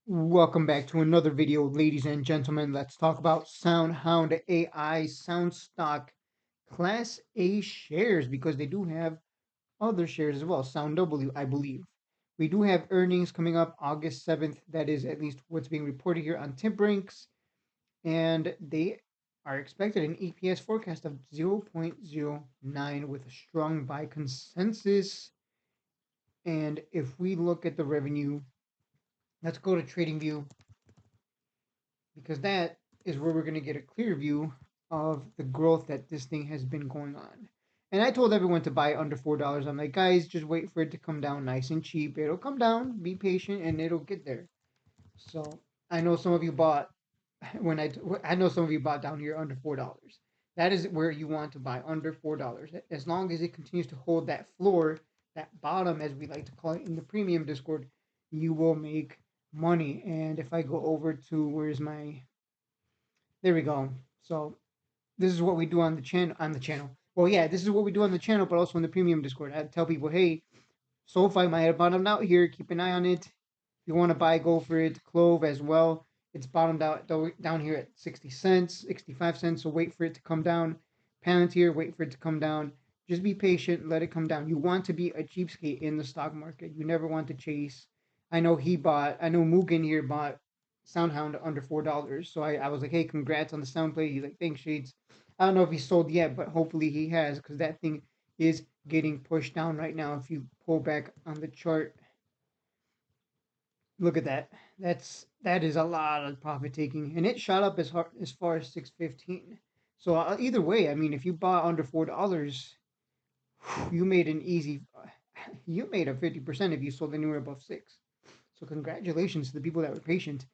Welcome back to another video, ladies and gentlemen. Let's talk about SoundHound AI Sound Stock Class A shares because they do have other shares as well. Sound W, I believe. We do have earnings coming up August 7th. That is at least what's being reported here on TipRanks. And they are expected an EPS forecast of 0.09 with a strong buy consensus. And if we look at the revenue, let's go to TradingView because that is where we're going to get a clear view of the growth that this thing has been going on. And I told everyone to buy under $4. I'm like, guys, just wait for it to come down nice and cheap. It'll come down, be patient, and it'll get there. So I know some of you bought I know some of you bought down here under $4. That is where you want to buy under $4. As long as it continues to hold that floor, that bottom, as we like to call it in the premium Discord, you will make money. And if I go over to where's my there we go. So this is what we do on the channel. Well, yeah, this is what we do on the channel, but also in the premium Discord. I tell people, hey, SoFi might have bottomed out here. Keep an eye on it. If you want to buy, go for it. Clove as well. It's bottomed out down here at 60 cents, 65 cents. So wait for it to come down. Palantir, wait for it to come down. Just be patient. Let it come down. You want to be a cheapskate in the stock market. You never want to chase. I know Mugen here bought Soundhound under $4. So I was like, hey, congrats on the sound play. He's like, thanks, Shades. I don't know if he's sold yet, but hopefully he has because that thing is getting pushed down right now. If you pull back on the chart, look at that. That is a lot of profit taking, and it shot up as far as 615. So either way, I mean, if you bought under $4, you made an easy. You made a 50% if you sold anywhere above six. So congratulations to the people that were patient.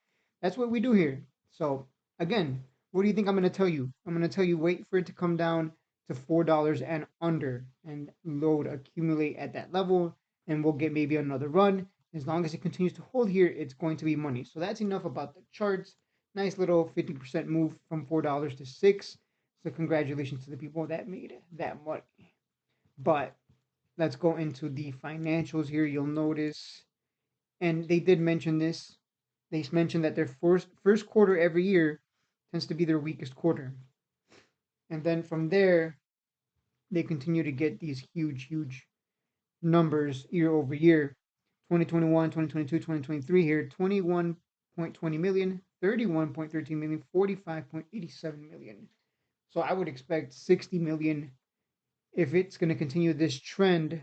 That's what we do here. So again, what do you think I'm going to tell you? I'm going to tell you wait for it to come down to $4 and under and load accumulate at that level and we'll get maybe another run. As long as it continues to hold here, it's going to be money. So that's enough about the charts. Nice little 50% move from $4 to 6. So congratulations to the people that made that money. But let's go into the financials here. You'll notice and they did mention this. They mentioned that their first quarter every year tends to be their weakest quarter, and then from there they continue to get these huge numbers year over year. 2021, 2022, 2023 here, 21.20 million, 31.13 million, 45.87 million. So I would expect 60 million if it's going to continue this trend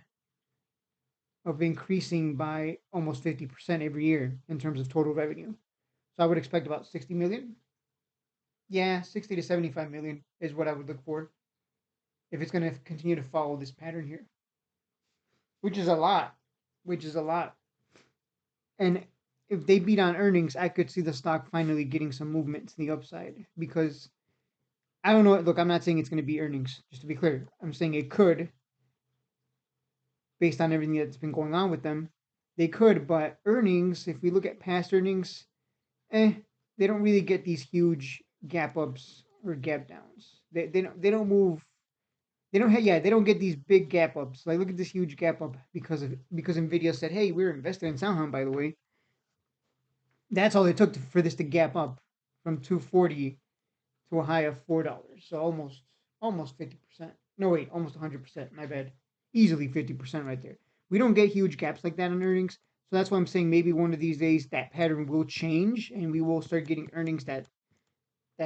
of increasing by almost 50% every year in terms of total revenue. So I would expect about 60 million. Yeah, 60 to 75 million is what I would look for if it's going to continue to follow this pattern here, which is a lot, which is a lot. And if they beat on earnings, I could see the stock finally getting some movement to the upside because I don't know. Look, I'm not saying it's going to be earnings, just to be clear. I'm saying it could, based on everything that's been going on with them. They could, but earnings, if we look at past earnings, eh, they don't really get these huge gap ups or gap downs. They don't move. They don't get these big gap ups. Like look at this huge gap up because Nvidia said, hey, we're invested in SoundHound, by the way. That's all it took for this to gap up from 240 to a high of $4. So almost 50%. No wait, almost 100%. My bad. Easily 50% right there. We don't get huge gaps like that on earnings. So that's why I'm saying maybe one of these days that pattern will change and we will start getting earnings that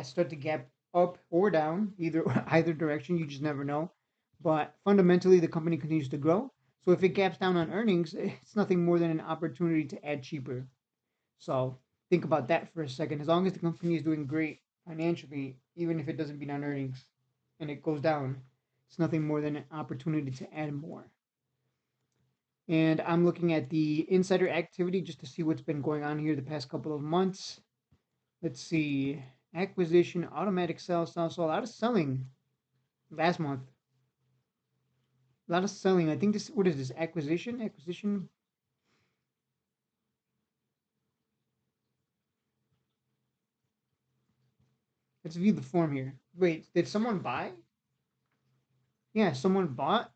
start to gap up or down, either direction. You just never know. But fundamentally, the company continues to grow. So if it gaps down on earnings, it's nothing more than an opportunity to add cheaper. So think about that for a second. As long as the company is doing great financially, even if it doesn't beat on earnings and it goes down, it's nothing more than an opportunity to add more. And I'm looking at the insider activity just to see what's been going on here the past couple of months. Let's see. Acquisition, automatic sell, a lot of selling last month. A lot of selling. I think what is this? Acquisition. Let's view the form here. Wait, did someone buy? Yeah, someone bought.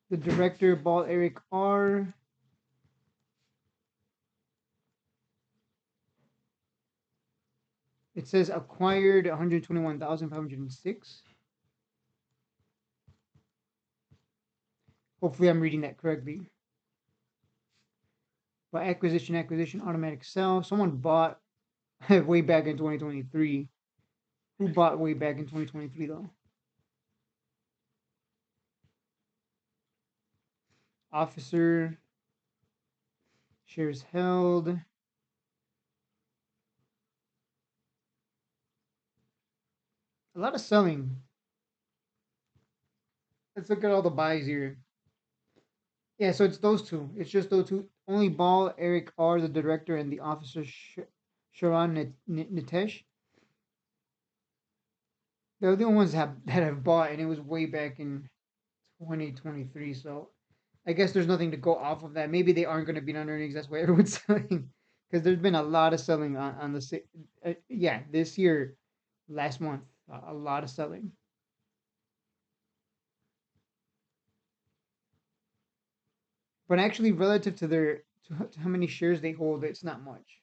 The director bought Eric R. It says acquired 121,506. Hopefully, I'm reading that correctly. But acquisition, automatic sell. Someone bought way back in 2023. Who bought way back in 2023 though? Officer, shares held. A lot of selling. Let's look at all the buys here. Yeah, so it's those two. It's just those two. Only Ball, Eric R, the director, and the officer Sharon Nitesh. They're the only ones that have bought, and it was way back in 2023. So I guess there's nothing to go off of that. Maybe they aren't going to beat on earnings. That's why everyone's selling. Because there's been a lot of selling on the yeah, this year, last month, a lot of selling. But actually, relative to their to how many shares they hold, it's not much.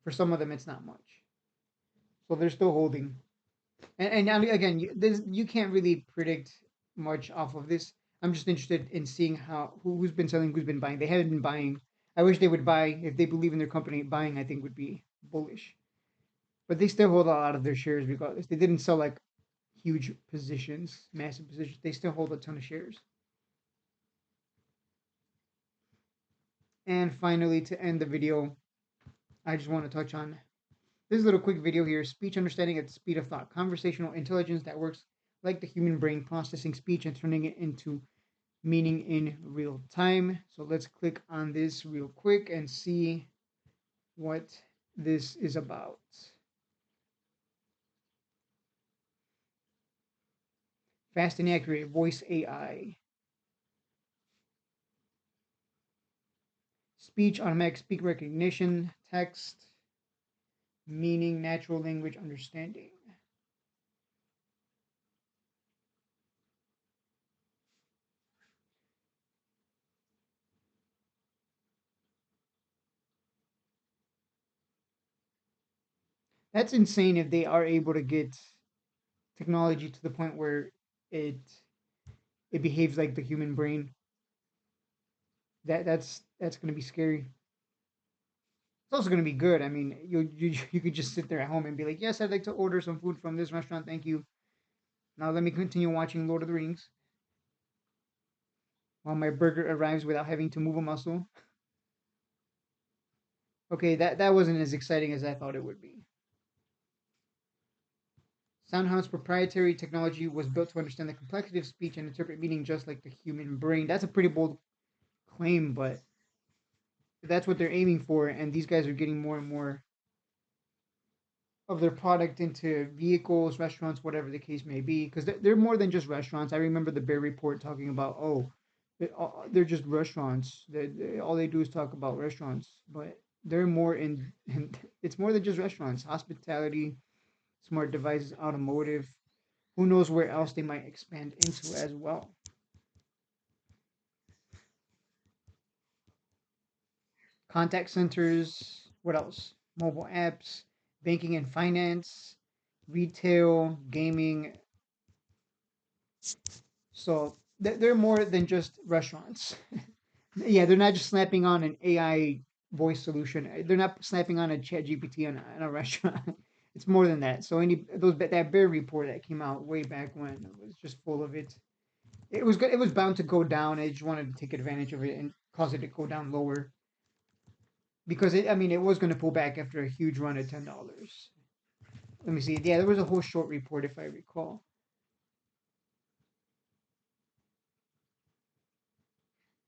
For some of them, it's not much. So they're still holding. And again, you can't really predict much off of this. I'm just interested in seeing who's been selling, who's been buying. They haven't been buying. I wish they would buy if they believe in their company. Buying, I think, would be bullish. But they still hold a lot of their shares because they didn't sell like huge positions, massive positions. They still hold a ton of shares. And finally, to end the video, I just want to touch on this little quick video here: speech understanding at the speed of thought, conversational intelligence that works like the human brain, processing speech and turning it into meaning in real time. So let's click on this real quick and see what this is about. Fast and accurate voice AI. Speech, automatic speak recognition, text, meaning, natural language understanding. That's insane if they are able to get technology to the point where it it behaves like the human brain. That's going to be scary. It's also going to be good. I mean, you could just sit there at home and be like, "Yes, I'd like to order some food from this restaurant. Thank you. Now let me continue watching Lord of the Rings while my burger arrives without having to move a muscle." Okay, that wasn't as exciting as I thought it would be. SoundHound's proprietary technology was built to understand the complexity of speech and interpret meaning just like the human brain. That's a pretty bold claim, but that's what they're aiming for, and these guys are getting more and more of their product into vehicles, restaurants, whatever the case may be, because they're more than just restaurants. I remember the Bear Report talking about, oh, they're just restaurants. All they do is talk about restaurants, but they're more in it's more than just restaurants. Hospitality, smart devices, automotive. Who knows where else they might expand into as well. Contact centers. What else? Mobile apps, banking and finance, retail, gaming. So they're more than just restaurants. Yeah, they're not just slapping on an AI voice solution. They're not slapping on a chat GPT on a restaurant. It's more than that. So that bear report that came out way back when was just full of it. It was good. It was bound to go down. I just wanted to take advantage of it and cause it to go down lower because I mean, it was going to pull back after a huge run at $10. Let me see. Yeah, there was a whole short report if I recall.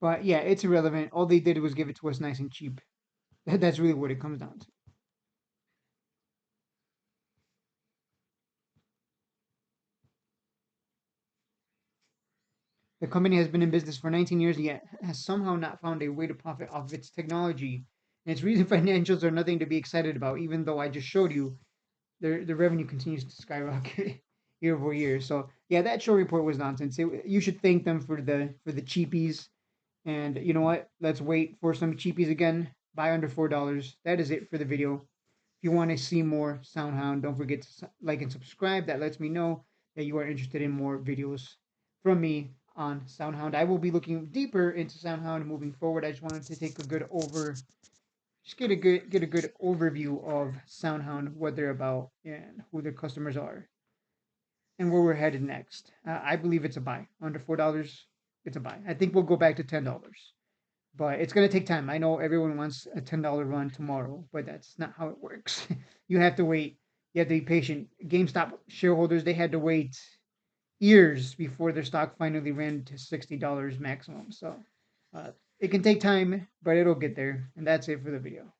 But yeah, it's irrelevant. All they did was give it to us nice and cheap. That's really what it comes down to. The company has been in business for 19 years yet has somehow not found a way to profit off of its technology. And its recent financials are nothing to be excited about, even though I just showed you the revenue continues to skyrocket year over year. So yeah, that show report was nonsense. You should thank them for the cheapies. And you know what? Let's wait for some cheapies again. Buy under $4. That is it for the video. If you want to see more SoundHound, don't forget to like and subscribe. That lets me know that you are interested in more videos from me on SoundHound. I will be looking deeper into SoundHound moving forward. I just wanted to take a good just get a good overview of SoundHound, what they're about, and who their customers are, and where we're headed next. I believe it's a buy. Under $4, it's a buy. I think we'll go back to $10, but it's gonna take time. I know everyone wants a $10 run tomorrow, but that's not how it works. You have to wait. You have to be patient. GameStop shareholders, they had to wait years before their stock finally ran to $60 maximum. So uh, it can take time, but it'll get there. And that's it for the video.